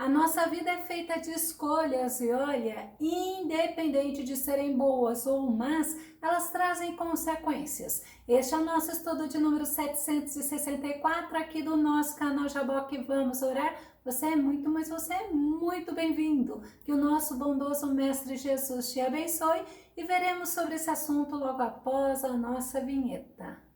A nossa vida é feita de escolhas e olha, independente de serem boas ou más, elas trazem consequências. Este é o nosso estudo de número 764 aqui do nosso canal Jaboque Vamos Orar. Você é muito, mas você é muito bem-vindo. Que o nosso bondoso Mestre Jesus te abençoe e veremos sobre esse assunto logo após a nossa vinheta.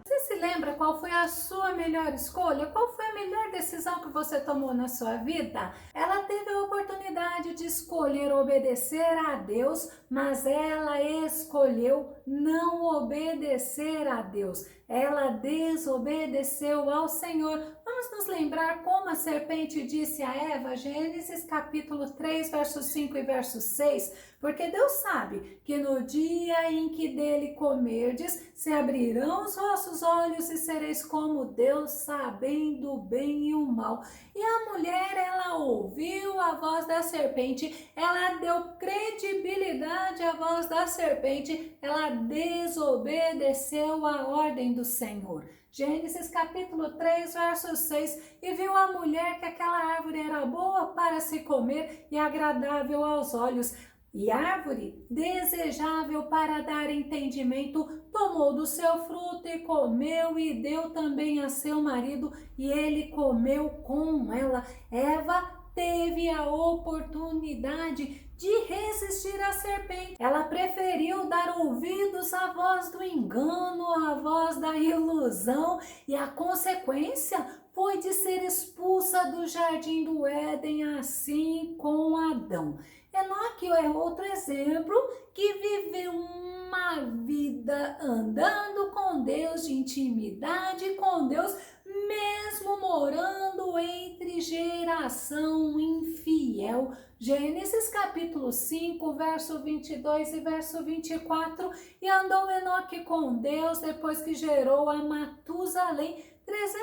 Você se lembra qual foi a sua melhor escolha? Qual foi a melhor decisão que você tomou na sua vida? Ela teve a oportunidade de escolher obedecer a Deus, mas ela escolheu não obedecer a Deus. Ela desobedeceu ao Senhor. Vamos nos lembrar como a serpente disse a Eva, Gênesis capítulo 3, versos 5 e verso 6, porque Deus sabe que no dia em que dele comerdes, se abrirão os vossos olhos e sereis como Deus, sabendo o bem e o mal. E a mulher, ela ouviu a voz da serpente, ela deu credibilidade à voz da serpente, ela desobedeceu a ordem do Senhor. Gênesis capítulo 3, verso 6, e viu a mulher que aquela árvore era boa para se comer e agradável aos olhos, e árvore desejável para dar entendimento, tomou do seu fruto e comeu e deu também a seu marido, e ele comeu com ela. Eva teve a oportunidade de resistir à serpente. Ela preferiu dar ouvidos à voz do engano, à voz da ilusão, e a consequência foi de ser expulsa do jardim do Éden, assim com Adão. Enoque é outro exemplo que viveu uma vida andando com Deus, de intimidade com Deus, mesmo morando entre geração infiel. Gênesis capítulo 5, verso 22 e verso 24. E andou Enoque com Deus depois que gerou a Matusalém 300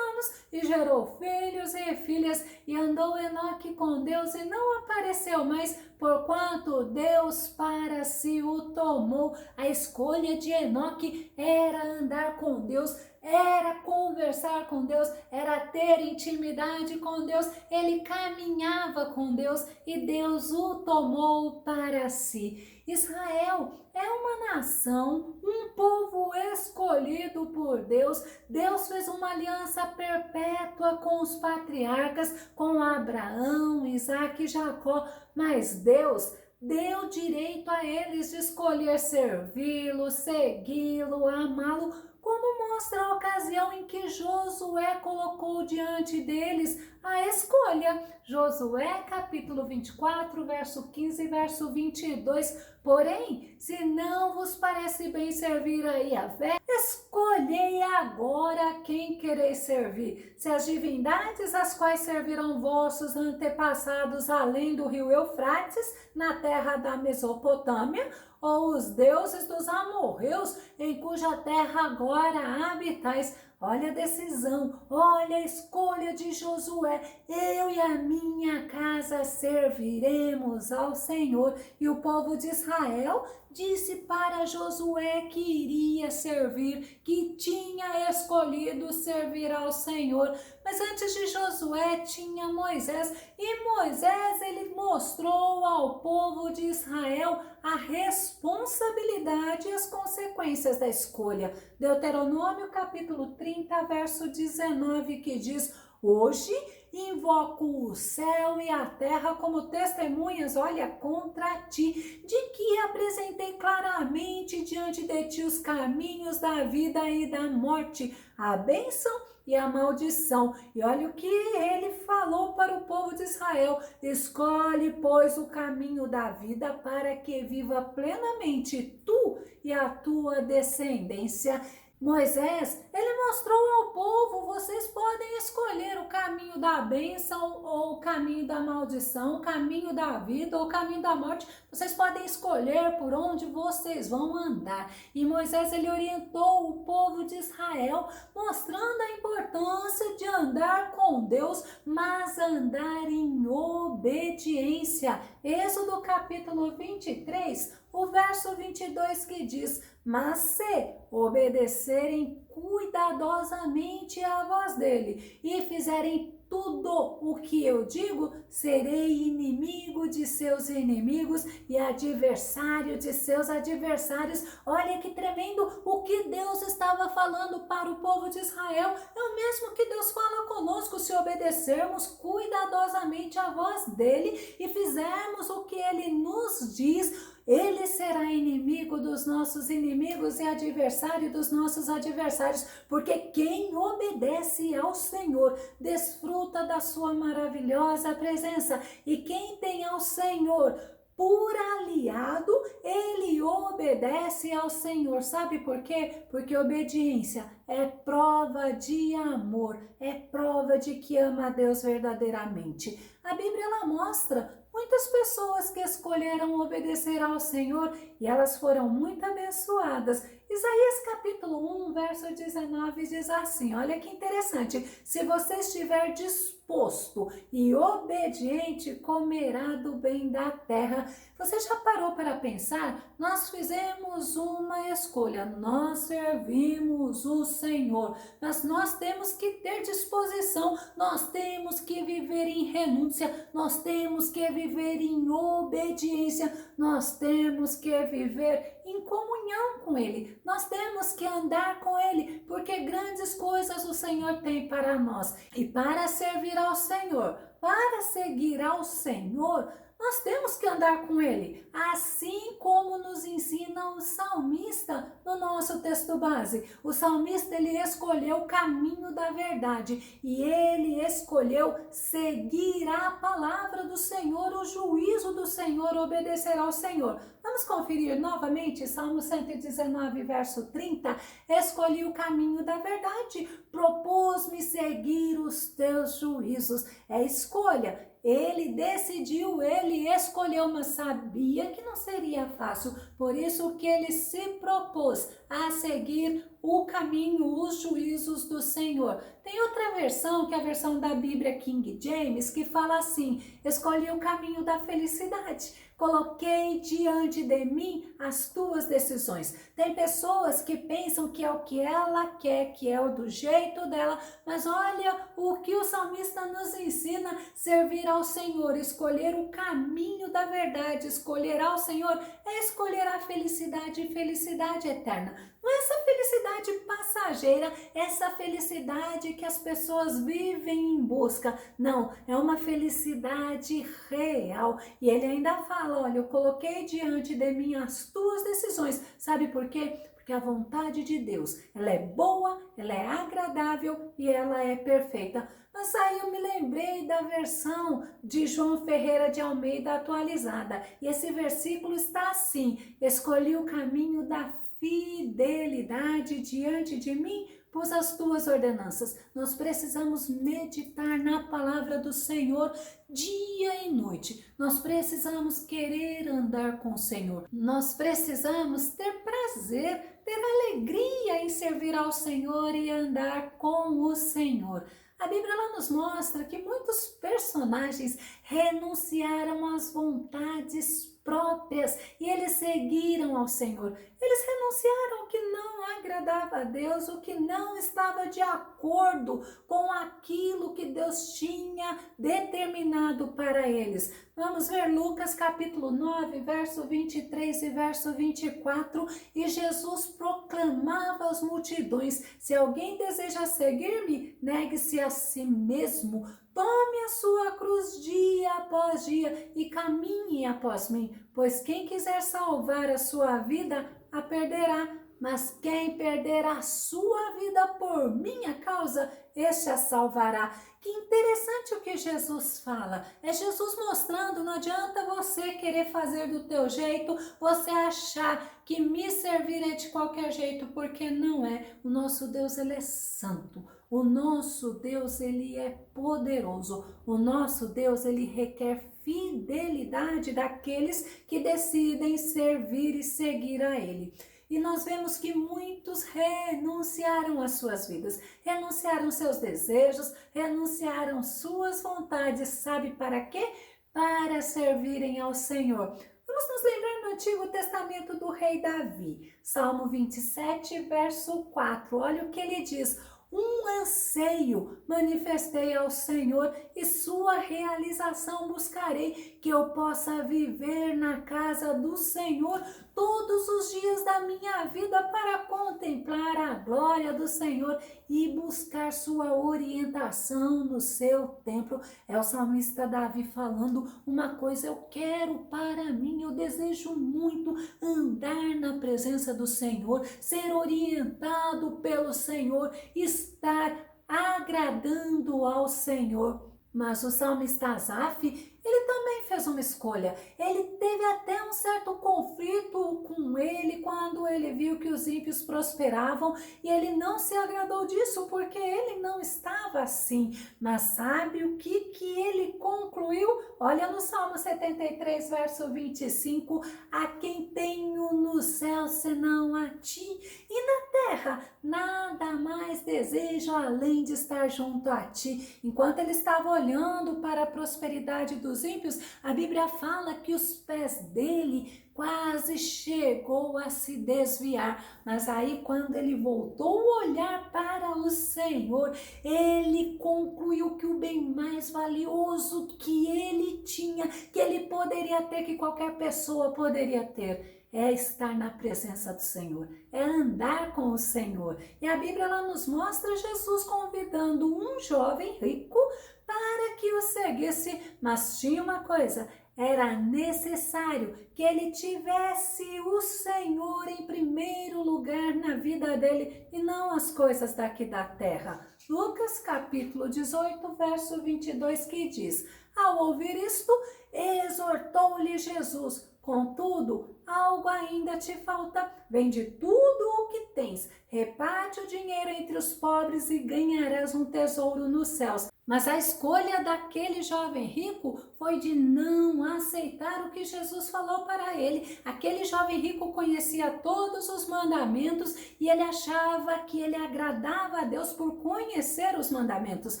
anos e gerou filhos e filhas, e andou Enoque com Deus e não apareceu mais, porquanto Deus para si o tomou. A escolha de Enoque era andar com Deus, era conversar com Deus, era ter intimidade com Deus. Ele caminhava com Deus e Deus o tomou para si. Israel é uma nação, um povo escolhido por Deus. Deus fez uma aliança perpétua com os patriarcas, com Abraão, Isaque e Jacó, mas Deus deu direito a eles de escolher servi-lo, segui-lo, amá-lo, como mostra a ocasião em que Josué colocou diante deles a escolha. Josué capítulo 24, verso 15 e verso 22. Porém, se não vos parece bem servir a Yahvé, escolhei agora quem quereis servir. Se as divindades às quais serviram vossos antepassados além do rio Eufrates, na terra da Mesopotâmia, ou os deuses dos amorreus, em cuja terra agora habitais. Olha a decisão, olha a escolha de Josué. Eu e a minha casa serviremos ao Senhor. E o povo de Israel disse para Josué que iria servir, que tinha escolhido servir ao Senhor. Mas antes de Josué tinha Moisés, e Moisés ele mostrou ao povo de Israel a responsabilidade e as consequências da escolha. Deuteronômio capítulo 30, verso 19, que diz: hoje invoco o céu e a terra como testemunhas, olha, contra ti, de que apresentei claramente diante de ti os caminhos da vida e da morte, a bênção e a maldição. E olha o que ele falou para o povo de Israel: escolhe, pois, o caminho da vida para que viva plenamente tu e a tua descendência. Moisés, ele mostrou ao povo: vocês podem escolher o caminho da bênção ou o caminho da maldição, o caminho da vida ou o caminho da morte. Vocês podem escolher por onde vocês vão andar. E Moisés, ele orientou o povo de Israel, mostrando a importância de andar com Deus, mas andar em obediência. Êxodo capítulo 23, o verso 22 que diz: mas se obedecerem cuidadosamente à voz dele e fizerem tudo o que eu digo, serei inimigo de seus inimigos e adversário de seus adversários. Olha que tremendo o que Deus estava falando para o povo de Israel. É o mesmo que Deus fala conosco: se obedecermos cuidadosamente à voz dele e fizermos o que ele nos diz, ele será inimigo dos nossos inimigos e adversário dos nossos adversários, porque quem obedece ao Senhor desfruta da sua maravilhosa presença, e quem tem ao Senhor por aliado, ele obedece ao Senhor. Sabe por quê? Porque obediência é prova de amor, é prova de que ama a Deus verdadeiramente. A Bíblia ela mostra muitas pessoas que escolheram obedecer ao Senhor e elas foram muito abençoadas. Isaías capítulo 1, verso 19 diz assim, olha que interessante: se você estiver disposto e obediente, comerá do bem da terra. Você já parou para pensar? Nós fizemos uma escolha, nós servimos o Senhor, mas nós temos que ter disposição, nós temos que viver em renúncia, nós temos que viver em obediência, nós temos que viver em comunhão com Ele, nós temos que andar com Ele, porque grandes coisas o Senhor tem para nós. E para servir ao Senhor, para seguir ao Senhor, nós temos que andar com Ele, assim como nos ensina o salmista no nosso texto base. O salmista ele escolheu o caminho da verdade e ele escolheu seguir a palavra do Senhor, o juízo do Senhor, obedecer ao Senhor. Vamos conferir novamente Salmo 119, verso 30. Escolhi o caminho da verdade, propus-me seguir os teus juízos. É escolha. Ele decidiu, ele escolheu, mas sabia que não seria fácil. Por isso que ele se propôs a seguir o caminho, os juízos do Senhor. Tem outra versão, que é a versão da Bíblia King James, que fala assim: escolhi o caminho da felicidade, coloquei diante de mim as tuas decisões. Tem pessoas que pensam que é o que ela quer, que é o do jeito dela, mas olha o que o salmista nos ensina: servir ao Senhor, escolher o caminho da verdade, escolher ao Senhor é escolher a felicidade e felicidade eterna. Não é essa felicidade passageira, essa felicidade que as pessoas vivem em busca. Não, é uma felicidade real. E ele ainda fala: olha, eu coloquei diante de mim as tuas decisões. Sabe por quê? Porque a vontade de Deus, ela é boa, ela é agradável e ela é perfeita. Mas aí eu me lembrei da versão de João Ferreira de Almeida atualizada. E esse versículo está assim: escolhi o caminho da fidelidade diante de mim, pus as tuas ordenanças. Nós precisamos meditar na palavra do Senhor dia e noite. Nós precisamos querer andar com o Senhor. Nós precisamos ter prazer, ter alegria em servir ao Senhor e andar com o Senhor. A Bíblia ela nos mostra que muitos personagens renunciaram às vontades próprias e eles seguiram ao Senhor. Eles renunciaram ao que não agradava a Deus, o que não estava de acordo com aquilo que Deus tinha determinado para eles. Vamos ver Lucas capítulo 9, verso 23 e verso 24. E Jesus proclamava às multidões: se alguém deseja seguir-me, negue-se a si mesmo, tome a sua cruz dia após dia e caminhe após mim, pois quem quiser salvar a sua vida, a perderá, mas quem perder a sua vida por minha causa, este a salvará. Que interessante o que Jesus fala. É Jesus mostrando: não adianta você querer fazer do teu jeito, você achar que me servir é de qualquer jeito, porque não é. O nosso Deus, ele é santo. O nosso Deus, ele é poderoso. O nosso Deus, ele requer fidelidade daqueles que decidem servir e seguir a ele. E nós vemos que muitos renunciaram às suas vidas, renunciaram seus desejos, renunciaram suas vontades. Sabe para quê? Para servirem ao Senhor. Vamos Vamos nos lembrar no Antigo Testamento do rei Davi. Salmo 27, verso 4. Olha o que ele diz. Um anseio manifestei ao Senhor e sua realização buscarei, que eu possa viver na casa do Senhor todos os dias da minha vida para contemplar a glória do Senhor e buscar sua orientação no seu templo. É o salmista Davi falando uma coisa: eu quero para mim, eu desejo muito andar na presença do Senhor, ser orientado pelo Senhor, estar agradando ao Senhor. Mas o salmista Asaf, ele também fez uma escolha. Ele teve até um certo conflito com ele quando ele viu que os ímpios prosperavam e ele não se agradou disso porque ele não estava assim. Mas sabe o que ele concluiu? Olha no Salmo 73, verso 25. A quem tenho no céu senão a ti, e na terra nada mais desejo além de estar junto a ti. Enquanto ele estava olhando para a prosperidade dos ímpios, a Bíblia fala que os pés dele quase chegou a se desviar, mas aí quando ele voltou a olhar para o Senhor, ele concluiu que o bem mais valioso que ele tinha, que ele poderia ter, que qualquer pessoa poderia ter, é estar na presença do Senhor, é andar com o Senhor. E a Bíblia ela nos mostra Jesus convidando um jovem rico para que o seguisse, mas tinha uma coisa: era necessário que ele tivesse o Senhor em primeiro lugar na vida dele e não as coisas daqui da terra. Lucas capítulo 18, verso 22, que diz: ao ouvir isto, exortou-lhe Jesus: contudo, algo ainda te falta. Vende tudo o que tens, reparte o dinheiro entre os pobres e ganharás um tesouro nos céus. Mas a escolha daquele jovem rico foi de não aceitar o que Jesus falou para ele. Aquele jovem rico conhecia todos os mandamentos e ele achava que ele agradava a Deus por conhecer os mandamentos.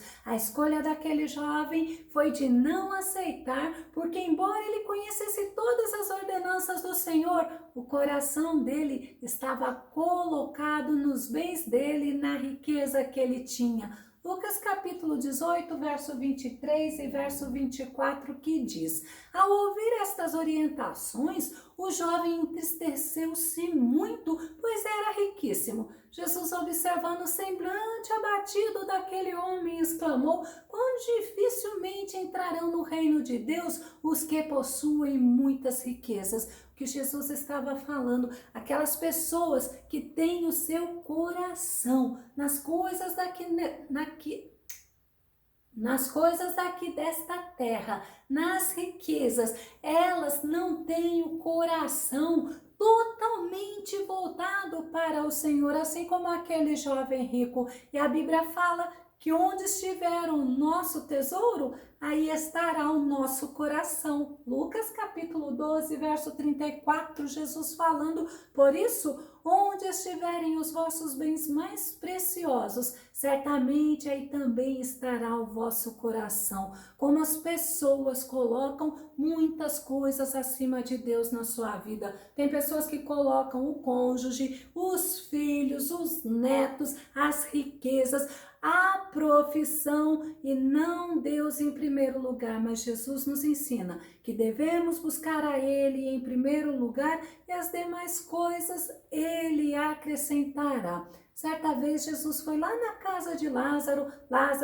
A escolha daquele jovem foi de não aceitar, porque embora ele conhecesse todas as ordenanças do Senhor, o coração dele estava colocado nos bens dele, na riqueza que ele tinha. Lucas capítulo 18, verso 23 e verso 24, que diz: ao ouvir estas orientações, o jovem entristeceu-se muito, pois era riquíssimo. Jesus, observando o semblante abatido daquele homem, exclamou: quão dificilmente entrarão no reino de Deus os que possuem muitas riquezas. O que Jesus estava falando, aquelas pessoas que têm o seu coração nas coisas daqui desta terra, nas riquezas, elas não têm o coração totalmente voltado para o Senhor, assim como aquele jovem rico. E a Bíblia fala que onde estiver o nosso tesouro, aí estará o nosso coração. Lucas capítulo 12, verso 34, Jesus falando: por isso, onde estiverem os vossos bens mais preciosos, certamente aí também estará o vosso coração. Como as pessoas colocam muitas coisas acima de Deus na sua vida. Tem pessoas que colocam o cônjuge, os filhos, os netos, as riquezas, a profissão e não Deus em primeiro lugar. Mas Jesus nos ensina que devemos buscar a Ele em primeiro lugar e as demais coisas Ele acrescentará. Certa vez Jesus foi lá na casa de Lázaro,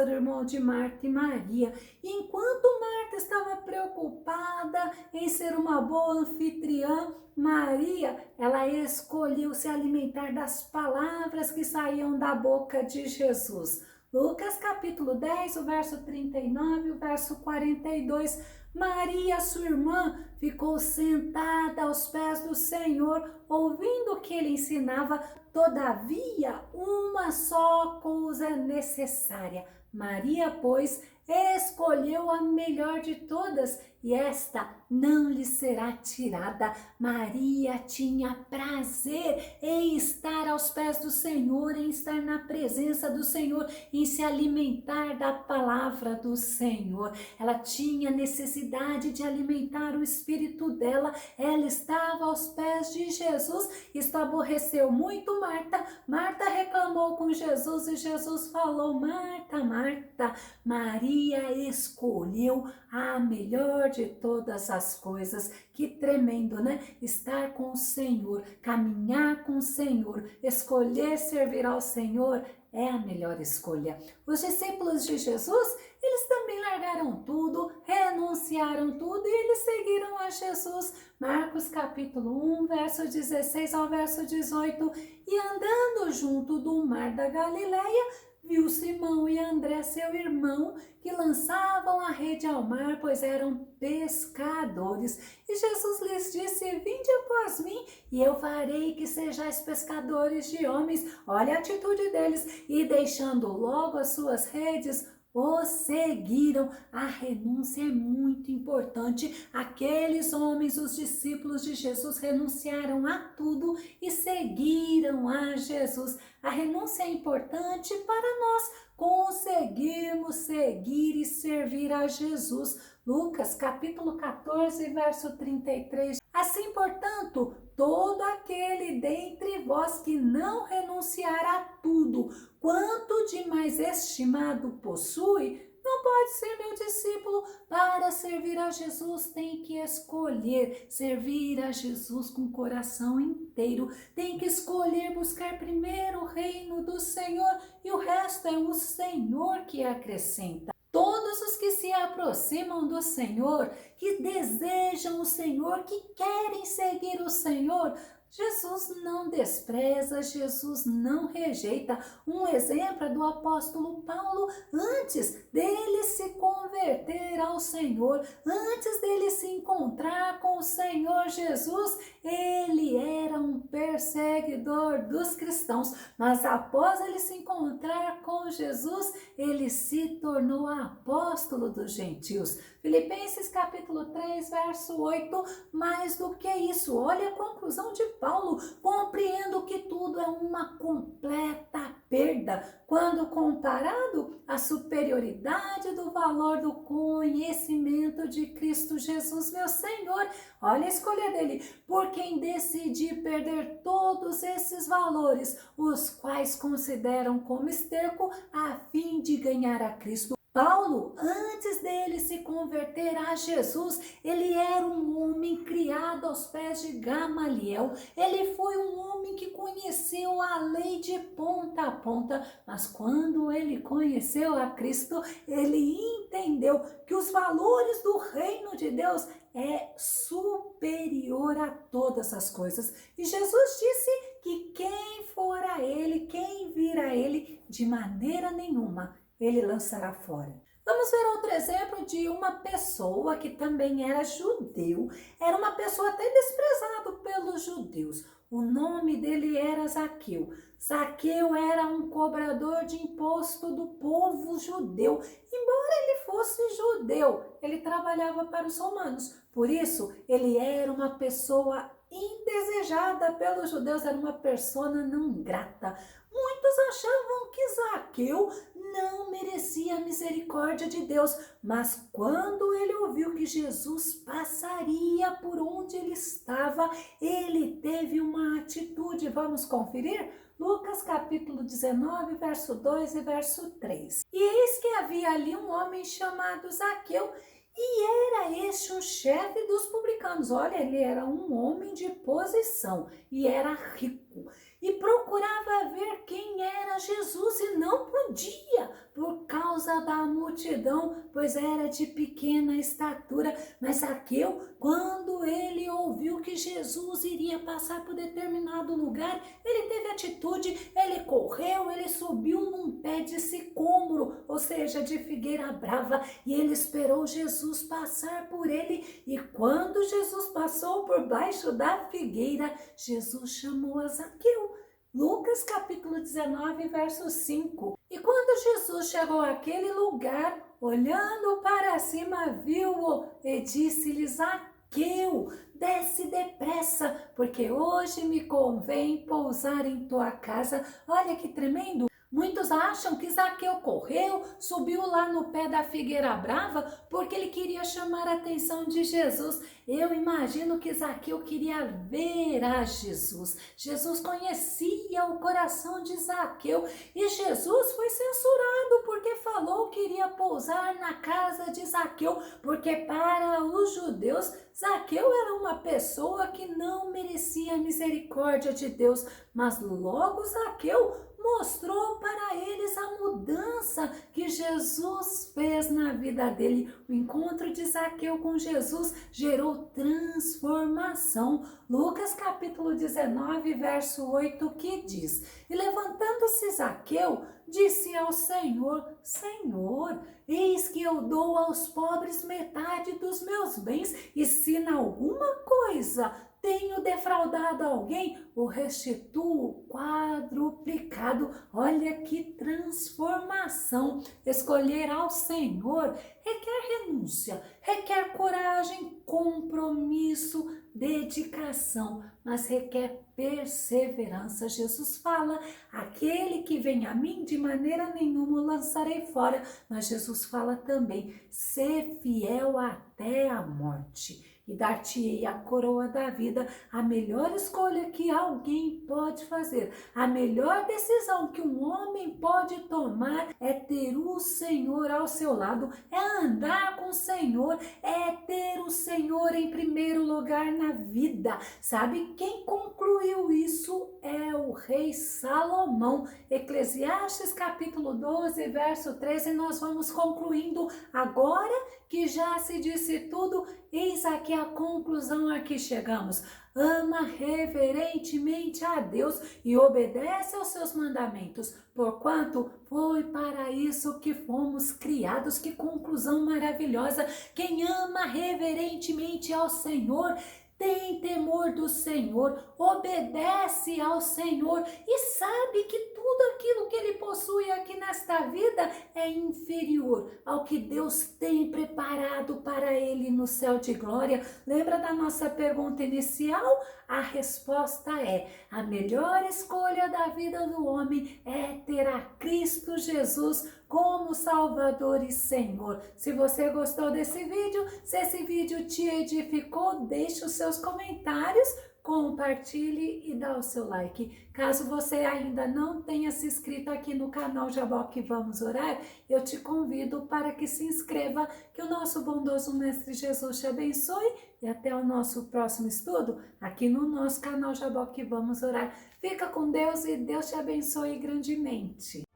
irmão de Marta e Maria. E enquanto Marta estava preocupada em ser uma boa anfitriã, Maria, ela escolheu se alimentar das palavras que saíam da boca de Jesus. Lucas capítulo 10, o verso 39, o verso 42. Maria, sua irmã, ficou sentada aos pés do Senhor, ouvindo o que ele ensinava. Todavia, uma só coisa é necessária. Maria, pois, escolheu a melhor de todas, e esta não lhe será tirada. Maria tinha prazer em estar aos pés do Senhor, em estar na presença do Senhor, em se alimentar da palavra do Senhor. Ela tinha necessidade de alimentar o espírito dela. Ela estava aos pés de Jesus. Isto aborreceu muito Marta. Marta reclamou com Jesus e Jesus falou: Marta, Marta, Maria escolheu a melhor de todas as coisas. Que tremendo, né? Estar com o Senhor, caminhar com o Senhor, escolher servir ao Senhor é a melhor escolha. Os discípulos de Jesus, eles também largaram tudo, renunciaram tudo e eles seguiram a Jesus. Marcos capítulo 1, verso 16 ao verso 18. E andando junto do mar da Galileia, viu Simão e André, seu irmão, que lançavam a rede ao mar, pois eram pescadores. E Jesus lhes disse: vinde após mim, e eu farei que sejais pescadores de homens. Olha a atitude deles. E deixando logo as suas redes, o seguiram. A renúncia é muito importante. Aqueles homens, os discípulos de Jesus, renunciaram a tudo e seguiram a Jesus. A renúncia é importante para nós conseguirmos seguir e servir a Jesus. Lucas capítulo 14, verso 33. Assim, portanto, todo aquele dentre vós que não renunciar a tudo quanto de mais estimado possui, não pode ser meu discípulo. Para servir a Jesus, tem que escolher servir a Jesus com o coração inteiro. Tem que escolher buscar primeiro o reino do Senhor e o resto é o Senhor que acrescenta. Todos os que se aproximam do Senhor, que desejam o Senhor, que querem seguir o Senhor, Jesus não despreza, Jesus não rejeita. Um exemplo é do apóstolo Paulo, antes dele se converter ao Senhor, antes dele se encontrar com o Senhor Jesus, ele era um perseguidor dos cristãos, mas após ele se encontrar com Jesus, ele se tornou apóstolo dos gentios. Filipenses capítulo 3, verso 8, mais do que isso, olha a conclusão de Paulo: compreendo que tudo é uma completa perda quando comparado à superioridade do valor do conhecimento de Cristo Jesus, meu Senhor. Olha a escolha dele: por quem decidi perder todos esses valores, os quais consideram como esterco, a fim de ganhar a Cristo. Paulo, antes dele se converter a Jesus, ele era um homem criado aos pés de Gamaliel. Ele foi um homem que conheceu a lei de ponta a ponta, mas quando ele conheceu a Cristo, ele entendeu que os valores do reino de Deus é superior a todas as coisas. E Jesus disse que quem for a ele, quem vir a ele, de maneira nenhuma ele lançará fora. Vamos ver outro exemplo de uma pessoa que também era judeu. Era uma pessoa até desprezado pelos judeus. O nome dele era Zaqueu. Zaqueu era um cobrador de imposto do povo judeu. Embora ele fosse judeu, ele trabalhava para os romanos. Por isso, ele era uma pessoa indesejada pelos judeus, era uma persona não grata. Muitos achavam que Zaqueu não merecia a misericórdia de Deus, mas quando ele ouviu que Jesus passaria por onde ele estava, ele teve uma atitude. Vamos conferir? Lucas capítulo 19, verso 2 e verso 3. E eis que havia ali um homem chamado Zaqueu, e era este um chefe dos publicanos. Olha, ele era um homem de posição e era rico. E procurava ver quem era Jesus e não podia por causa da multidão, pois era de pequena estatura. Mas Zaqueu, quando ele ouviu que Jesus iria passar por determinado lugar, ele teve atitude, ele correu, ele subiu num pé de sicômoro, ou seja, de figueira brava, e ele esperou Jesus passar por ele. E quando Jesus passou por baixo da figueira, Jesus chamou a Zaqueu. Lucas capítulo 19, verso 5. E quando Jesus chegou àquele lugar, olhando para cima, viu-o e disse-lhe: Zaqueu, desce depressa, porque hoje me convém pousar em tua casa. Olha que tremendo! Muitos acham que Zaqueu correu, subiu lá no pé da figueira brava porque ele queria chamar a atenção de Jesus. Eu imagino que Zaqueu queria ver a Jesus. Jesus conhecia o coração de Zaqueu e Jesus foi censurado porque falou que iria pousar na casa de Zaqueu, porque para os judeus Zaqueu era uma pessoa que não merecia a misericórdia de Deus, mas logo Zaqueu mostrou para eles a mudança que Jesus fez na vida dele. O encontro de Zaqueu com Jesus gerou transformação. Lucas capítulo 19, verso 8, que diz: E levantando-se Zaqueu, disse ao Senhor: Senhor, eis que eu dou aos pobres metade dos meus bens, e se em alguma coisa tenho defraudado alguém, o restituo quadruplicado. Olha que transformação! Escolher ao Senhor requer renúncia, requer coragem, compromisso, dedicação, mas requer perseverança. Jesus fala: aquele que vem a mim, de maneira nenhuma o lançarei fora. Mas Jesus fala também: ser fiel até a morte, e dar-te-ei a coroa da vida. A melhor escolha que alguém pode fazer, a melhor decisão que um homem pode tomar é ter o Senhor ao seu lado, é andar com o Senhor, é ter o Senhor em primeiro lugar na vida. Sabe quem concluiu isso? É o rei Salomão. Eclesiastes capítulo 12, verso 13, nós vamos concluindo agora que já se disse tudo. Eis aqui a conclusão a que chegamos: ama reverentemente a Deus e obedece aos seus mandamentos, porquanto foi para isso que fomos criados. Que conclusão maravilhosa! Quem ama reverentemente ao Senhor tem temor do Senhor, obedece ao Senhor e sabe que tudo aquilo que ele possui aqui nesta vida é inferior ao que Deus tem preparado para ele no céu de glória. Lembra da nossa pergunta inicial? A resposta é: a melhor escolha da vida do homem é ter a Cristo Jesus como Salvador e Senhor. Se você gostou desse vídeo, se esse vídeo te edificou, deixe os seus comentários, compartilhe e dá o seu like. Caso você ainda não tenha se inscrito aqui no canal Jaboque Vamos Orar, eu te convido para que se inscreva, que o nosso bondoso Mestre Jesus te abençoe e até o nosso próximo estudo aqui no nosso canal Jaboque Vamos Orar. Fica com Deus e Deus te abençoe grandemente.